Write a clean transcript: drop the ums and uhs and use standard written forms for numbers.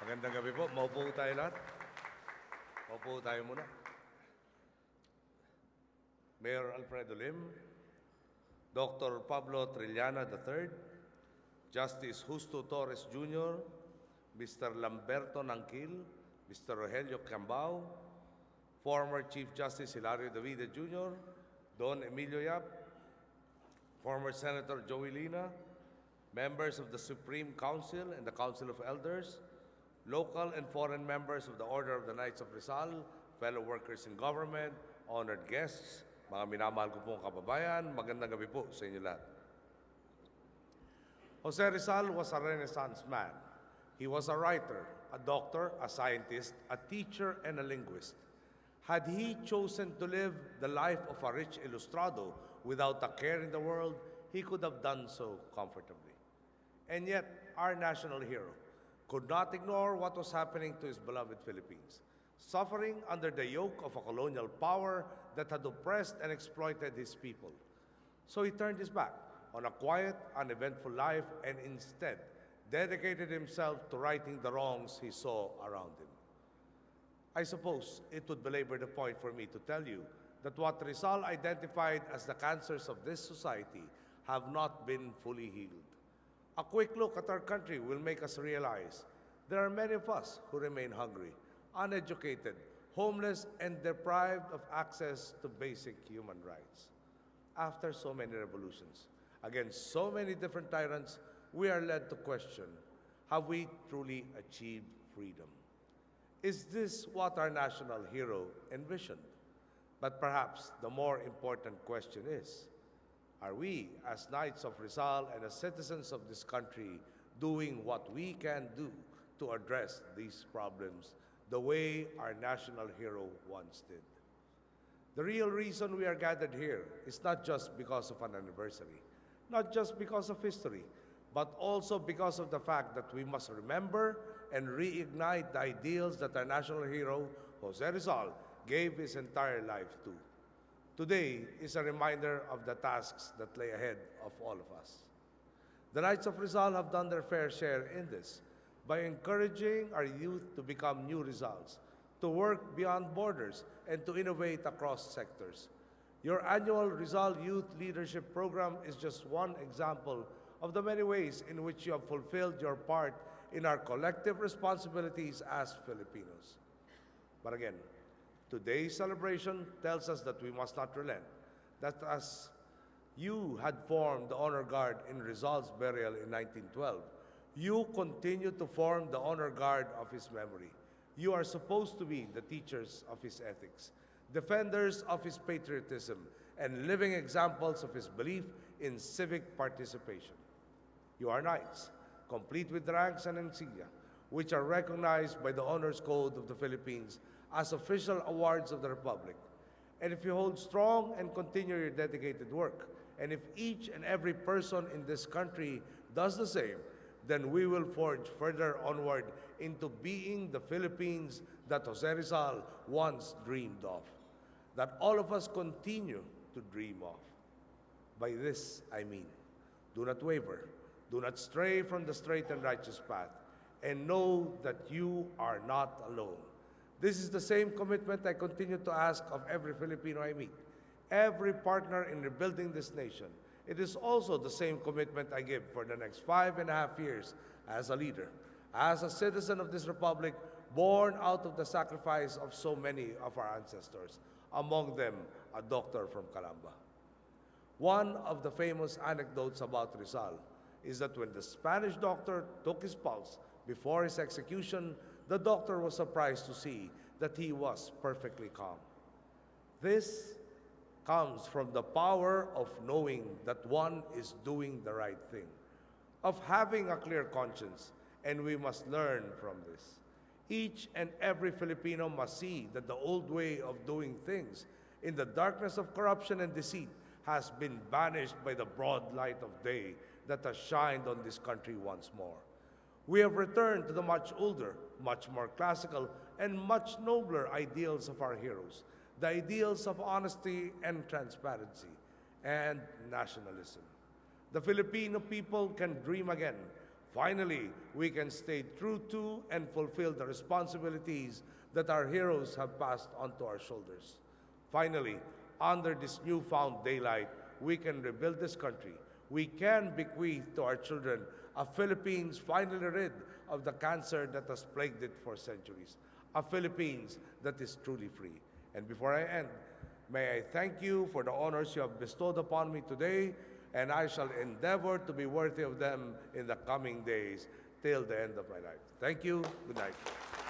Magandang gabi po. Maupo tayo lahat. Maupo tayo muna. Mayor Alfredo Lim, Dr. Pablo Trillana III, Justice Justo Torres Jr., Mr. Lamberto Nangkil, Mr. Rogelio Cambao, former Chief Justice Hilario Davide Jr., Don Emilio Yap, former Senator Joey Lina, members of the Supreme Council and the Council of Elders, local and foreign members of the Order of the Knights of Rizal, fellow workers in government, honored guests, mga minamahal ko pong kababayan, magandang gabi po sa inyo lahat. Jose Rizal was a Renaissance man. He was a writer, a doctor, a scientist, a teacher, and a linguist. Had he chosen to live the life of a rich ilustrado without a care in the world, he could have done so comfortably. And yet, our national hero could not ignore what was happening to his beloved Philippines, suffering under the yoke of a colonial power that had oppressed and exploited his people. So he turned his back on a quiet, uneventful life and instead dedicated himself to righting the wrongs he saw around him. I suppose it would belabor the point for me to tell you that what Rizal identified as the cancers of this society have not been fully healed. A quick look at our country will make us realize there are many of us who remain hungry, uneducated, homeless, and deprived of access to basic human rights. After so many revolutions, against so many different tyrants, we are led to question, have we truly achieved freedom? Is this what our national hero envisioned? But perhaps the more important question is, are we, as Knights of Rizal and as citizens of this country, doing what we can do to address these problems the way our national hero once did? The real reason we are gathered here is not just because of an anniversary, not just because of history, but also because of the fact that we must remember and reignite the ideals that our national hero, Jose Rizal, gave his entire life to. Today is a reminder of the tasks that lay ahead of all of us. The Knights of Rizal have done their fair share in this by encouraging our youth to become new Rizals, to work beyond borders, and to innovate across sectors. Your annual Rizal Youth Leadership Program is just one example of the many ways in which you have fulfilled your part in our collective responsibilities as Filipinos. But again, today's celebration tells us that we must not relent, that as you had formed the Honor Guard in Rizal's burial in 1912, you continue to form the Honor Guard of his memory. You are supposed to be the teachers of his ethics, defenders of his patriotism, and living examples of his belief in civic participation. You are knights, complete with ranks and insignia, which are recognized by the Honors Code of the Philippines as official awards of the Republic. And if you hold strong and continue your dedicated work, and if each and every person in this country does the same, then we will forge further onward into being the Philippines that Jose Rizal once dreamed of, that all of us continue to dream of. By this, I mean, do not waver, do not stray from the straight and righteous path, and know that you are not alone. This is the same commitment I continue to ask of every Filipino I meet, every partner in rebuilding this nation. It is also the same commitment I give for the next 5.5 years as a leader, as a citizen of this republic, born out of the sacrifice of so many of our ancestors, among them a doctor from Calamba. One of the famous anecdotes about Rizal is that when the Spanish doctor took his pulse before his execution, the doctor was surprised to see that he was perfectly calm. This comes from the power of knowing that one is doing the right thing, of having a clear conscience, and we must learn from this. Each and every Filipino must see that the old way of doing things in the darkness of corruption and deceit has been banished by the broad light of day that has shined on this country once more. We have returned to the much older, much more classical, and much nobler ideals of our heroes, the ideals of honesty and transparency and nationalism. The Filipino people can dream again, Finally, we can stay true to and fulfill the responsibilities that our heroes have passed on to our shoulders. Finally, under this newfound daylight, we can rebuild this country. We can bequeath to our children a Philippines finally rid of the cancer that has plagued it for centuries, a Philippines that is truly free. And before I end, may I thank you for the honors you have bestowed upon me today, and I shall endeavor to be worthy of them in the coming days till the end of my life. Thank you. Good night.